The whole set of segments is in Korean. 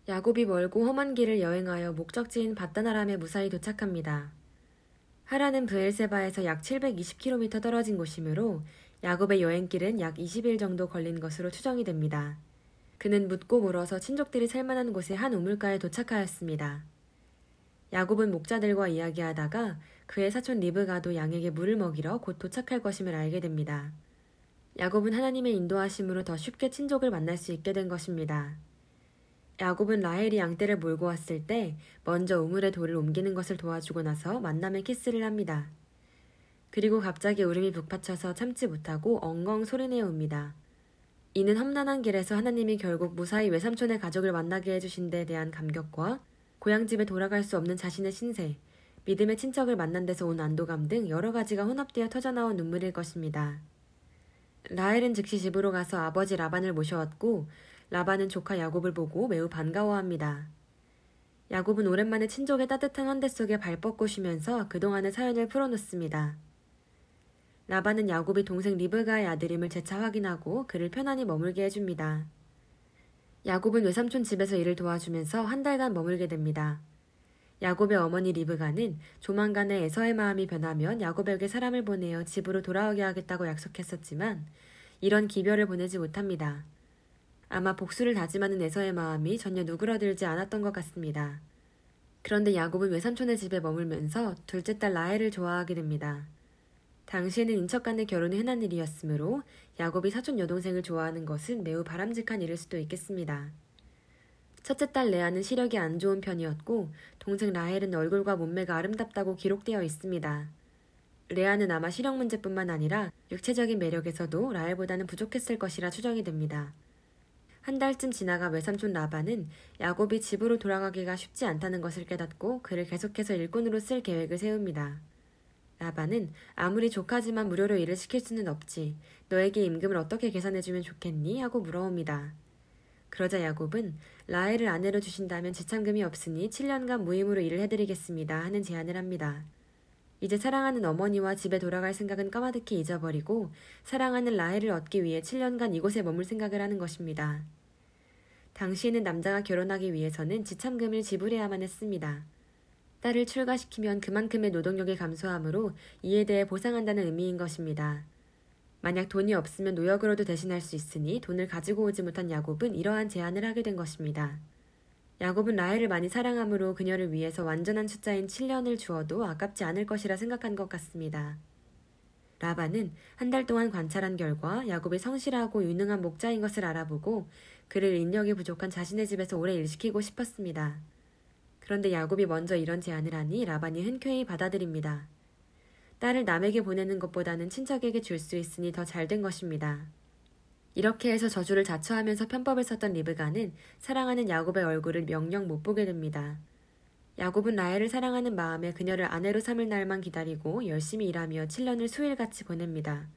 야곱이 멀고 험한 길을 여행하여 목적지인 밧다나람에 무사히 도착합니다. 하란은 브엘세바에서 약 720km 떨어진 곳이므로 야곱의 여행길은 약 20일 정도 걸린 것으로 추정이 됩니다. 그는 묻고 물어서 친족들이 살만한 곳의 한 우물가에 도착하였습니다. 야곱은 목자들과 이야기하다가 그의 사촌 리브가도 양에게 물을 먹이러 곧 도착할 것임을 알게 됩니다. 야곱은 하나님의 인도하심으로 더 쉽게 친족을 만날 수 있게 된 것입니다. 야곱은 라헬이 양떼를 몰고 왔을 때 먼저 우물에 돌을 옮기는 것을 도와주고 나서 만남의 키스를 합니다. 그리고 갑자기 울음이 북받쳐서 참지 못하고 엉엉 소리내어 웁니다. 이는 험난한 길에서 하나님이 결국 무사히 외삼촌의 가족을 만나게 해주신 데 대한 감격과 고향집에 돌아갈 수 없는 자신의 신세, 믿음의 친척을 만난 데서 온 안도감 등 여러 가지가 혼합되어 터져나온 눈물일 것입니다. 라헬은 즉시 집으로 가서 아버지 라반을 모셔왔고 라반은 조카 야곱을 보고 매우 반가워합니다. 야곱은 오랜만에 친족의 따뜻한 환대 속에 발 뻗고 쉬면서 그동안의 사연을 풀어놓습니다. 라반은 야곱이 동생 리브가의 아들임을 재차 확인하고 그를 편안히 머물게 해줍니다. 야곱은 외삼촌 집에서 일을 도와주면서 한 달간 머물게 됩니다. 야곱의 어머니 리브가는 조만간에 에서의 마음이 변하면 야곱에게 사람을 보내어 집으로 돌아오게 하겠다고 약속했었지만 이런 기별을 보내지 못합니다. 아마 복수를 다짐하는 에서의 마음이 전혀 누그러들지 않았던 것 같습니다. 그런데 야곱은 외삼촌의 집에 머물면서 둘째 딸 라헬을 좋아하게 됩니다. 당시에는 인척 간의 결혼이 흔한 일이었으므로 야곱이 사촌 여동생을 좋아하는 것은 매우 바람직한 일일 수도 있겠습니다. 첫째 딸 레아는 시력이 안 좋은 편이었고 동생 라헬은 얼굴과 몸매가 아름답다고 기록되어 있습니다. 레아는 아마 시력 문제뿐만 아니라 육체적인 매력에서도 라헬보다는 부족했을 것이라 추정이 됩니다. 한 달쯤 지나가 외삼촌 라반은 야곱이 집으로 돌아가기가 쉽지 않다는 것을 깨닫고 그를 계속해서 일꾼으로 쓸 계획을 세웁니다. 라반은 아무리 조카지만 무료로 일을 시킬 수는 없지. 너에게 임금을 어떻게 계산해주면 좋겠니? 하고 물어옵니다. 그러자 야곱은 라헬을 아내로 주신다면 지참금이 없으니 7년간 무임으로 일을 해드리겠습니다 하는 제안을 합니다. 이제 사랑하는 어머니와 집에 돌아갈 생각은 까마득히 잊어버리고 사랑하는 라헬을 얻기 위해 7년간 이곳에 머물 생각을 하는 것입니다. 당시에는 남자가 결혼하기 위해서는 지참금을 지불해야만 했습니다. 딸을 출가시키면 그만큼의 노동력이 감소하므로 이에 대해 보상한다는 의미인 것입니다. 만약 돈이 없으면 노역으로도 대신할 수 있으니 돈을 가지고 오지 못한 야곱은 이러한 제안을 하게 된 것입니다. 야곱은 라헬을 많이 사랑하므로 그녀를 위해서 완전한 숫자인 7년을 주어도 아깝지 않을 것이라 생각한 것 같습니다. 라반은 한 달 동안 관찰한 결과 야곱이 성실하고 유능한 목자인 것을 알아보고 그를 인력이 부족한 자신의 집에서 오래 일시키고 싶었습니다. 그런데 야곱이 먼저 이런 제안을 하니 라반이 흔쾌히 받아들입니다. 딸을 남에게 보내는 것보다는 친척에게 줄 수 있으니 더 잘된 것입니다. 이렇게 해서 저주를 자처하면서 편법을 썼던 리브가는 사랑하는 야곱의 얼굴을 영영 못 보게 됩니다. 야곱은 라헬을 사랑하는 마음에 그녀를 아내로 삼을 날만 기다리고 열심히 일하며 7년을 수일같이 보냅니다.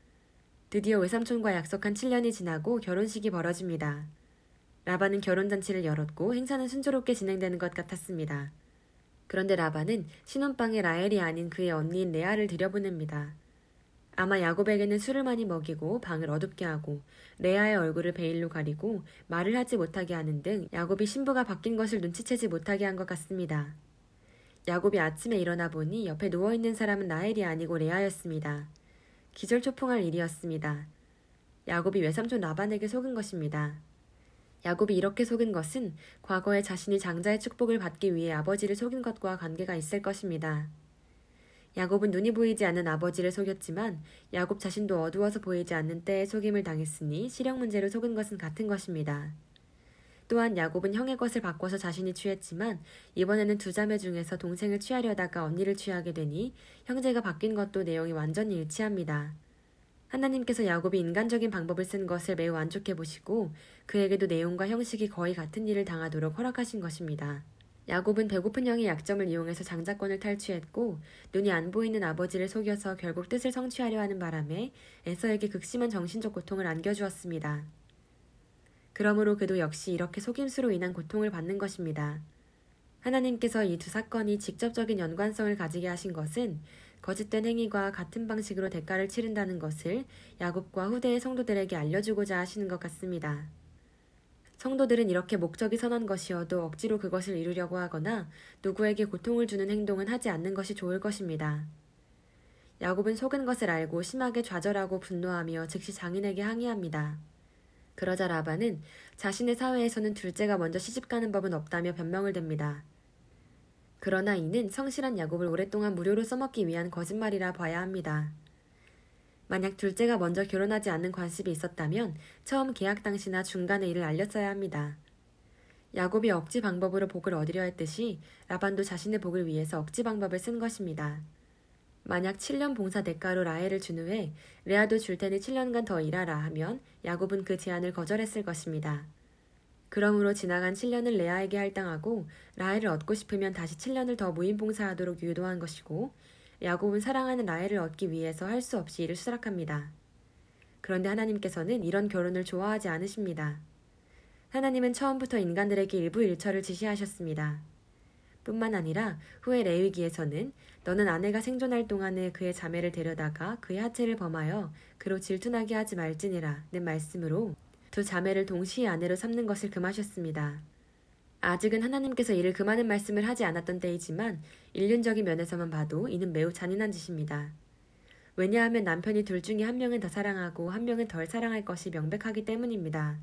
드디어 외삼촌과 약속한 7년이 지나고 결혼식이 벌어집니다. 라반은 결혼잔치를 열었고 행사는 순조롭게 진행되는 것 같았습니다. 그런데 라반은 신혼방에 라헬이 아닌 그의 언니인 레아를 들여보냅니다. 아마 야곱에게는 술을 많이 먹이고 방을 어둡게 하고 레아의 얼굴을 베일로 가리고 말을 하지 못하게 하는 등 야곱이 신부가 바뀐 것을 눈치채지 못하게 한 것 같습니다. 야곱이 아침에 일어나 보니 옆에 누워있는 사람은 라헬이 아니고 레아였습니다. 기절초풍할 일이었습니다. 야곱이 외삼촌 라반에게 속은 것입니다. 야곱이 이렇게 속은 것은 과거에 자신이 장자의 축복을 받기 위해 아버지를 속인 것과 관계가 있을 것입니다. 야곱은 눈이 보이지 않는 아버지를 속였지만 야곱 자신도 어두워서 보이지 않는 때에 속임을 당했으니 시력 문제로 속은 것은 같은 것입니다. 또한 야곱은 형의 것을 바꿔서 자신이 취했지만 이번에는 두 자매 중에서 동생을 취하려다가 언니를 취하게 되니 형제가 바뀐 것도 내용이 완전히 일치합니다. 하나님께서 야곱이 인간적인 방법을 쓴 것을 매우 안 좋게 보시고 그에게도 내용과 형식이 거의 같은 일을 당하도록 허락하신 것입니다. 야곱은 배고픈 형의 약점을 이용해서 장자권을 탈취했고 눈이 안 보이는 아버지를 속여서 결국 뜻을 성취하려 하는 바람에 에서에게 극심한 정신적 고통을 안겨주었습니다. 그러므로 그도 역시 이렇게 속임수로 인한 고통을 받는 것입니다. 하나님께서 이 두 사건이 직접적인 연관성을 가지게 하신 것은 거짓된 행위과 같은 방식으로 대가를 치른다는 것을 야곱과 후대의 성도들에게 알려주고자 하시는 것 같습니다. 성도들은 이렇게 목적이 선한 것이어도 억지로 그것을 이루려고 하거나 누구에게 고통을 주는 행동은 하지 않는 것이 좋을 것입니다. 야곱은 속은 것을 알고 심하게 좌절하고 분노하며 즉시 장인에게 항의합니다. 그러자 라반은 자신의 사회에서는 둘째가 먼저 시집가는 법은 없다며 변명을 댑니다. 그러나 이는 성실한 야곱을 오랫동안 무료로 써먹기 위한 거짓말이라 봐야 합니다. 만약 둘째가 먼저 결혼하지 않는 관습이 있었다면 처음 계약 당시나 중간에 이를 알렸어야 합니다. 야곱이 억지 방법으로 복을 얻으려 했듯이 라반도 자신의 복을 위해서 억지 방법을 쓴 것입니다. 만약 7년 봉사 대가로 라헬을 준 후에 레아도 줄 테니 7년간 더 일하라 하면 야곱은 그 제안을 거절했을 것입니다. 그러므로 지나간 7년을 레아에게 할당하고 라헬을 얻고 싶으면 다시 7년을 더 무인 봉사하도록 유도한 것이고 야곱은 사랑하는 라헬을 얻기 위해서 할 수 없이 이를 수락합니다. 그런데 하나님께서는 이런 결혼을 좋아하지 않으십니다. 하나님은 처음부터 인간들에게 일부 일처를 지시하셨습니다. 뿐만 아니라 후에 레위기에서는 너는 아내가 생존할 동안에 그의 자매를 데려다가 그의 하체를 범하여 그로 질투나게 하지 말지니라 는 말씀으로 두 자매를 동시에 아내로 삼는 것을 금하셨습니다. 아직은 하나님께서 이를 금하는 말씀을 하지 않았던 때이지만 인륜적인 면에서만 봐도 이는 매우 잔인한 짓입니다. 왜냐하면 남편이 둘 중에 한 명은 더 사랑하고 한 명은 덜 사랑할 것이 명백하기 때문입니다.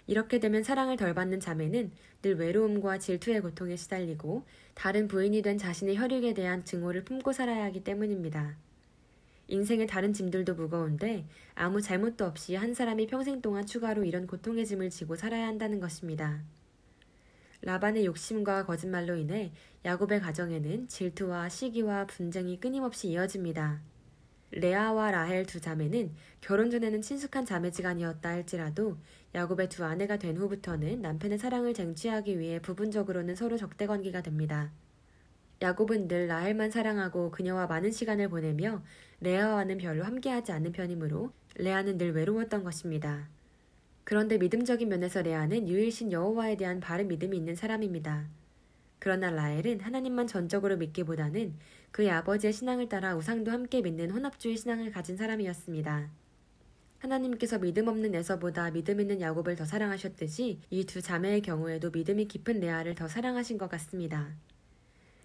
이렇게 되면 사랑을 덜 받는 자매는 늘 외로움과 질투의 고통에 시달리고 다른 부인이 된 자신의 혈육에 대한 증오를 품고 살아야 하기 때문입니다. 인생의 다른 짐들도 무거운데 아무 잘못도 없이 한 사람이 평생 동안 추가로 이런 고통의 짐을 지고 살아야 한다는 것입니다. 라반의 욕심과 거짓말로 인해 야곱의 가정에는 질투와 시기와 분쟁이 끊임없이 이어집니다. 레아와 라헬 두 자매는 결혼 전에는 친숙한 자매지간이었다 할지라도 야곱의 두 아내가 된 후부터는 남편의 사랑을 쟁취하기 위해 부분적으로는 서로 적대관계가 됩니다. 야곱은 늘 라헬만 사랑하고 그녀와 많은 시간을 보내며 레아와는 별로 함께하지 않는 편이므로 레아는 늘 외로웠던 것입니다. 그런데 믿음적인 면에서 레아는 유일신 여호와에 대한 바른 믿음이 있는 사람입니다. 그러나 라헬은 하나님만 전적으로 믿기보다는 그의 아버지의 신앙을 따라 우상도 함께 믿는 혼합주의 신앙을 가진 사람이었습니다. 하나님께서 믿음 없는 에서보다 믿음 있는 야곱을 더 사랑하셨듯이 이 두 자매의 경우에도 믿음이 깊은 레아를 더 사랑하신 것 같습니다.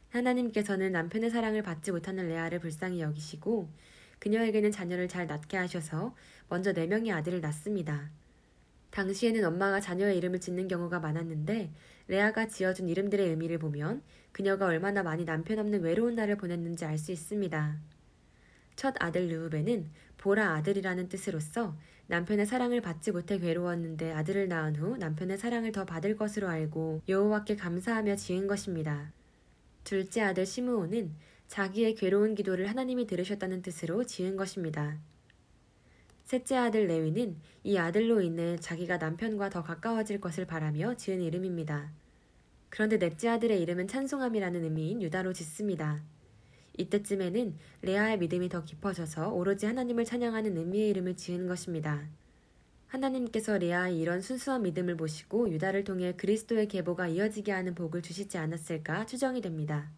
하나님께서는 남편의 사랑을 받지 못하는 레아를 불쌍히 여기시고 그녀에게는 자녀를 잘 낳게 하셔서 먼저 4명의 아들을 낳습니다. 당시에는 엄마가 자녀의 이름을 짓는 경우가 많았는데 레아가 지어준 이름들의 의미를 보면 그녀가 얼마나 많이 남편 없는 외로운 날을 보냈는지 알 수 있습니다. 첫 아들 르우벤은 보라 아들이라는 뜻으로서 남편의 사랑을 받지 못해 괴로웠는데 아들을 낳은 후 남편의 사랑을 더 받을 것으로 알고 여호와께 감사하며 지은 것입니다. 둘째 아들 시므온은 자기의 괴로운 기도를 하나님이 들으셨다는 뜻으로 지은 것입니다. 셋째 아들 레위는 이 아들로 인해 자기가 남편과 더 가까워질 것을 바라며 지은 이름입니다. 그런데 넷째 아들의 이름은 찬송함이라는 의미인 유다로 짓습니다. 이때쯤에는 레아의 믿음이 더 깊어져서 오로지 하나님을 찬양하는 의미의 이름을 지은 것입니다. 하나님께서 레아의 이런 순수한 믿음을 보시고 유다를 통해 그리스도의 계보가 이어지게 하는 복을 주시지 않았을까 추정이 됩니다.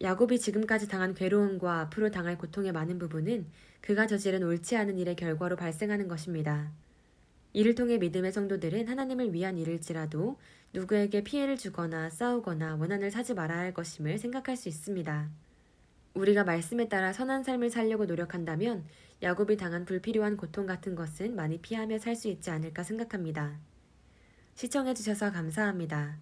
야곱이 지금까지 당한 괴로움과 앞으로 당할 고통의 많은 부분은 그가 저지른 옳지 않은 일의 결과로 발생하는 것입니다. 이를 통해 믿음의 성도들은 하나님을 위한 일일지라도 누구에게 피해를 주거나 싸우거나 원한을 사지 말아야 할 것임을 생각할 수 있습니다. 우리가 말씀에 따라 선한 삶을 살려고 노력한다면 야곱이 당한 불필요한 고통 같은 것은 많이 피하며 살 수 있지 않을까 생각합니다. 시청해주셔서 감사합니다.